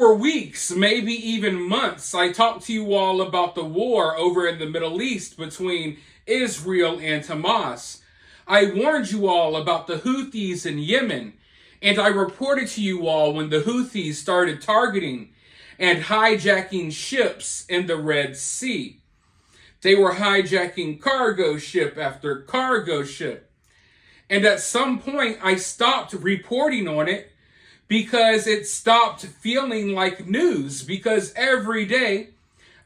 For weeks, maybe even months, I talked to you all about the war over in the Middle East between Israel and Hamas. I warned you all about the Houthis in Yemen, and I reported to you all when the Houthis started targeting and hijacking ships in the Red Sea. They were hijacking cargo ship after cargo ship. And at some point, I stopped reporting on it because it stopped feeling like news. Because every day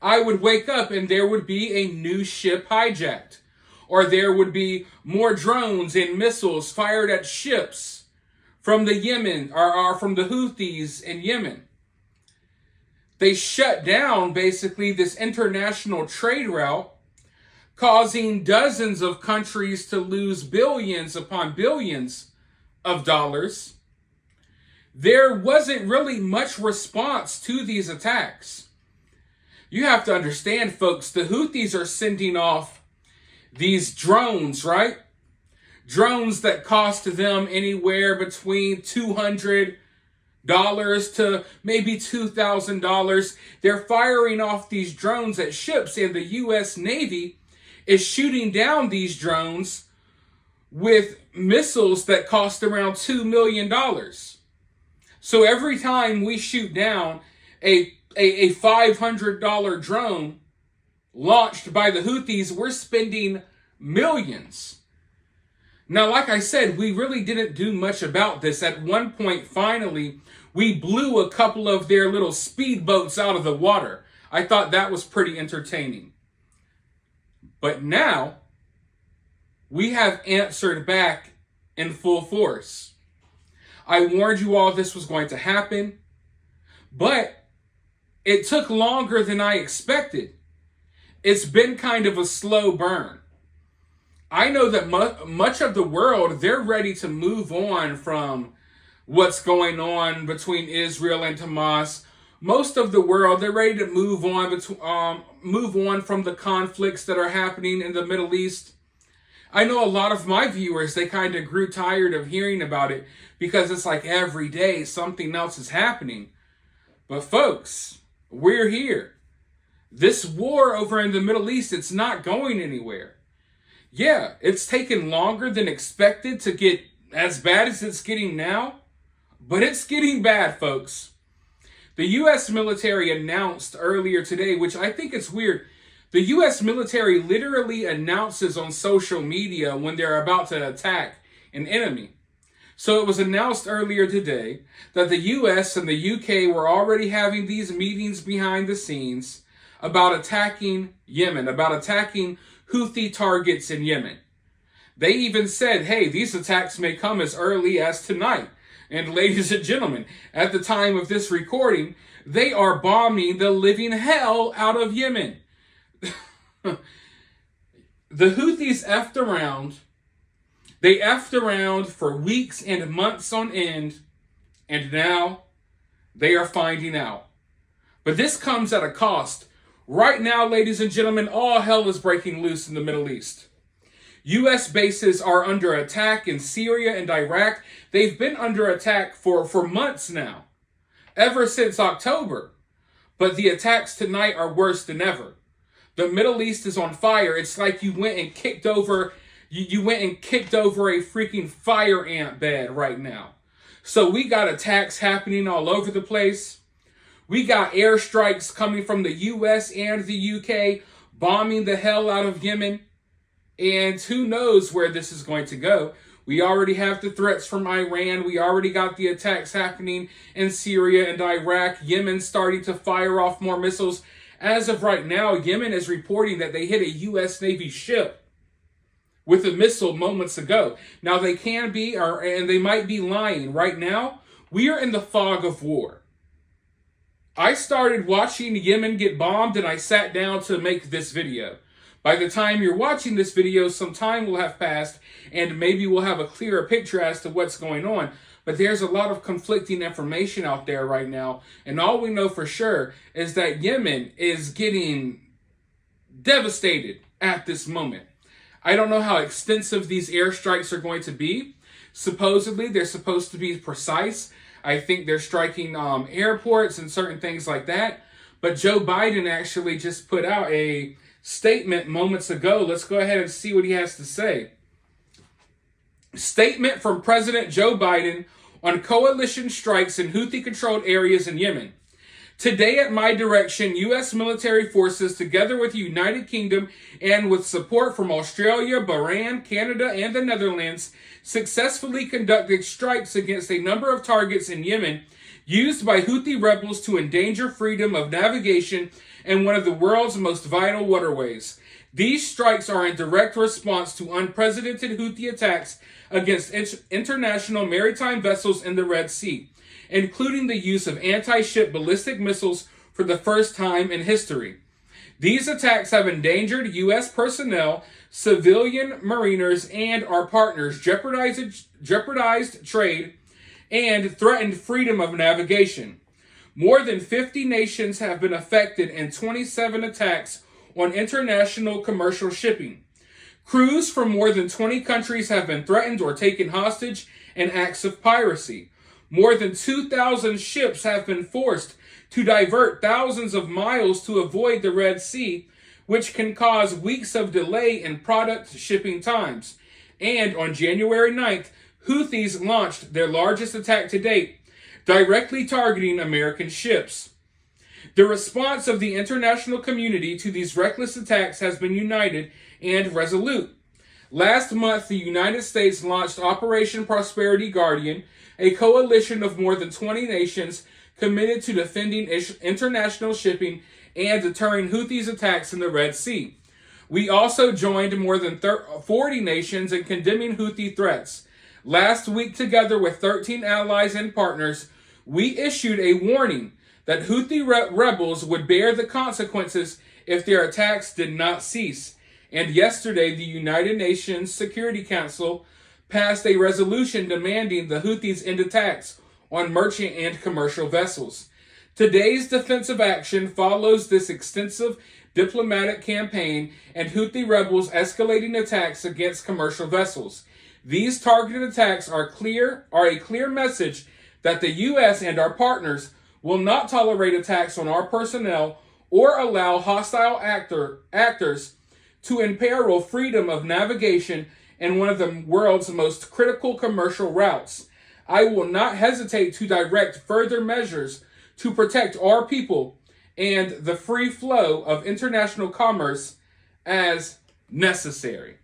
I would wake up and there would be a new ship hijacked. Or there would be more drones and missiles fired at ships from the Yemen or from the Houthis in Yemen. They shut down basically this international trade route, causing dozens of countries to lose billions upon billions of dollars. There wasn't really much response to these attacks. You have to understand, folks, the Houthis are sending off these drones, right? Drones that cost them anywhere between $200 to maybe $2,000. They're firing off these drones at ships, and the U.S. Navy is shooting down these drones with missiles that cost around $2 million. So every time we shoot down a $500 drone launched by the Houthis, we're spending millions. Now, like I said, we really didn't do much about this. At one point, finally, we blew a couple of their little speedboats out of the water. I thought that was pretty entertaining. But now, we have answered back in full force. I warned you all this was going to happen, but it took longer than I expected. It's been kind of a slow burn. I know that much of the world, they're ready to move on from what's going on between Israel and Hamas. Most of the world, they're ready to move on from the conflicts that are happening in the Middle East. I know a lot of my viewers, they kind of grew tired of hearing about it because it's like every day something else is happening. But folks, we're here. This war over in the Middle East, it's not going anywhere. Yeah, it's taken longer than expected to get as bad as it's getting now, but it's getting bad, folks. The U.S. military announced earlier today, which I think is weird. The U.S. military literally announces on social media when they're about to attack an enemy. So it was announced earlier today that the U.S. and the U.K. were already having these meetings behind the scenes about attacking Yemen, about attacking Houthi targets in Yemen. They even said, hey, these attacks may come as early as tonight. And ladies and gentlemen, at the time of this recording, they are bombing the living hell out of Yemen. The Houthis effed around. They effed around for weeks and months on end, and now they are finding out. But this comes at a cost. Right now, ladies and gentlemen, all hell is breaking loose in the Middle East. U.S. bases are under attack in Syria and Iraq. They've been under attack for months now, ever since October. But the attacks tonight are worse than ever. The Middle East is on fire. It's like you went and kicked over a freaking fire ant bed right now. So we got attacks happening all over the place. We got airstrikes coming from the U.S. and the U.K. bombing the hell out of Yemen. And who knows where this is going to go. We already have the threats from Iran. We already got the attacks happening in Syria and Iraq. Yemen starting to fire off more missiles. As of right now, Yemen is reporting that they hit a U.S. Navy ship with a missile moments ago. Now, they can be, and they might be lying. Right now, we are in the fog of war. I started watching Yemen get bombed, and I sat down to make this video. By the time you're watching this video, some time will have passed, and maybe we'll have a clearer picture as to what's going on. But there's a lot of conflicting information out there right now, and all we know for sure is that Yemen is getting devastated at this moment. I don't know how extensive these airstrikes are going to be. Supposedly, they're supposed to be precise. I think they're striking airports and certain things like that. But Joe Biden actually just put out a statement moments ago. Let's go ahead and see what he has to say. Statement from President Joe Biden on coalition strikes in Houthi-controlled areas in Yemen. Today, at my direction, U.S. military forces, together with the United Kingdom and with support from Australia, Bahrain, Canada, and the Netherlands, successfully conducted strikes against a number of targets in Yemen used by Houthi rebels to endanger freedom of navigation in one of the world's most vital waterways. These strikes are in direct response to unprecedented Houthi attacks against international maritime vessels in the Red Sea, including the use of anti-ship ballistic missiles for the first time in history. These attacks have endangered U.S. personnel, civilian mariners, and our partners, jeopardized trade, and threatened freedom of navigation. More than 50 nations have been affected in 27 attacks on international commercial shipping. Crews from more than 20 countries have been threatened or taken hostage in acts of piracy. More than 2,000 ships have been forced to divert thousands of miles to avoid the Red Sea, which can cause weeks of delay in product shipping times. And on January 9th, Houthis launched their largest attack to date, directly targeting American ships. The response of the international community to these reckless attacks has been united and resolute. Last month, the United States launched Operation Prosperity Guardian, a coalition of more than 20 nations committed to defending international shipping and deterring Houthis' attacks in the Red Sea. We also joined more than 40 nations in condemning Houthi threats. Last week, together with 13 allies and partners, we issued a warning that Houthi rebels would bear the consequences if their attacks did not cease. And yesterday, the United Nations Security Council passed a resolution demanding the Houthis end attacks on merchant and commercial vessels. Today's defensive action follows this extensive diplomatic campaign and Houthi rebels escalating attacks against commercial vessels. These targeted attacks are a clear message that the U.S. and our partners will not tolerate attacks on our personnel or allow hostile actors to imperil freedom of navigation in one of the world's most critical commercial routes. I will not hesitate to direct further measures to protect our people and the free flow of international commerce as necessary.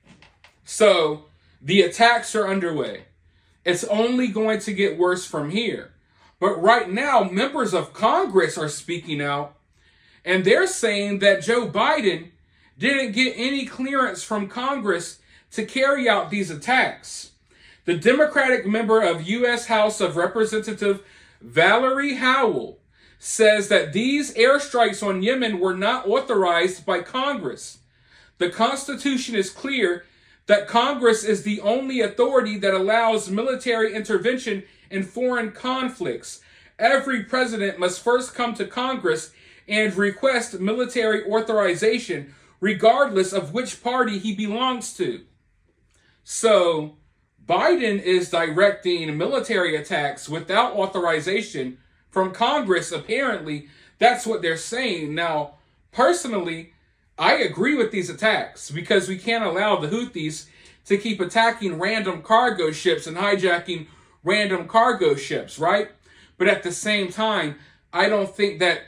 So, the attacks are underway. It's only going to get worse from here. But right now, members of Congress are speaking out, and they're saying that Joe Biden didn't get any clearance from Congress to carry out these attacks. The Democratic member of U.S. House of Representatives Valerie Howell says that these airstrikes on Yemen were not authorized by Congress. The Constitution is clear that Congress is the only authority that allows military intervention in foreign conflicts. Every president must first come to Congress and request military authorization, regardless of which party he belongs to. So, Biden is directing military attacks without authorization from Congress, apparently. That's what they're saying. Now, personally, I agree with these attacks because we can't allow the Houthis to keep attacking random cargo ships and hijacking random cargo ships, right? But at the same time, I don't think that,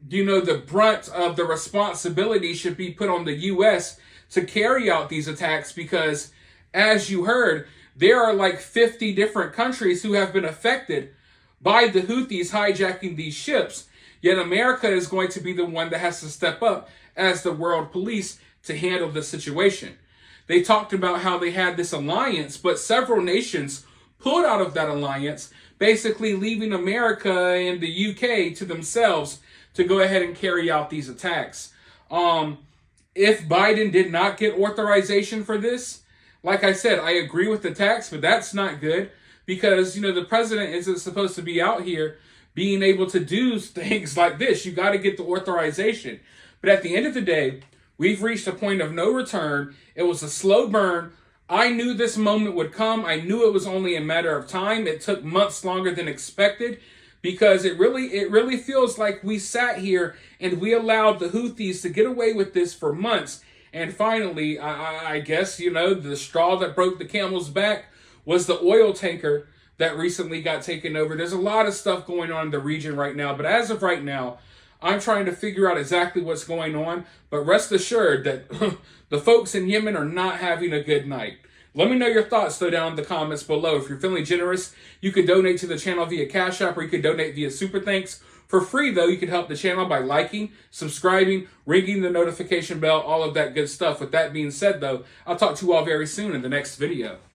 the brunt of the responsibility should be put on the U.S. to carry out these attacks because, as you heard, there are like 50 different countries who have been affected by the Houthis hijacking these ships. Yet America is going to be the one that has to step up as the world police to handle the situation. They talked about how they had this alliance, but several nations pulled out of that alliance, basically leaving America and the UK to themselves to go ahead and carry out these attacks. If Biden did not get authorization for this, like I said, I agree with the attacks, but that's not good because, the president isn't supposed to be out here being able to do things like this. You got to get the authorization. But at the end of the day, we've reached a point of no return. It was a slow burn. I knew this moment would come. I knew it was only a matter of time. It took months longer than expected because it really feels like we sat here and we allowed the Houthis to get away with this for months. And finally, I guess, the straw that broke the camel's back was the oil tanker that recently got taken over. There's a lot of stuff going on in the region right now, but as of right now, I'm trying to figure out exactly what's going on, but rest assured that the folks in Yemen are not having a good night. Let me know your thoughts, though, down in the comments below. If you're feeling generous, you can donate to the channel via Cash App, or you can donate via Super Thanks. For free, though, you can help the channel by liking, subscribing, ringing the notification bell, all of that good stuff. With that being said, though, I'll talk to you all very soon in the next video.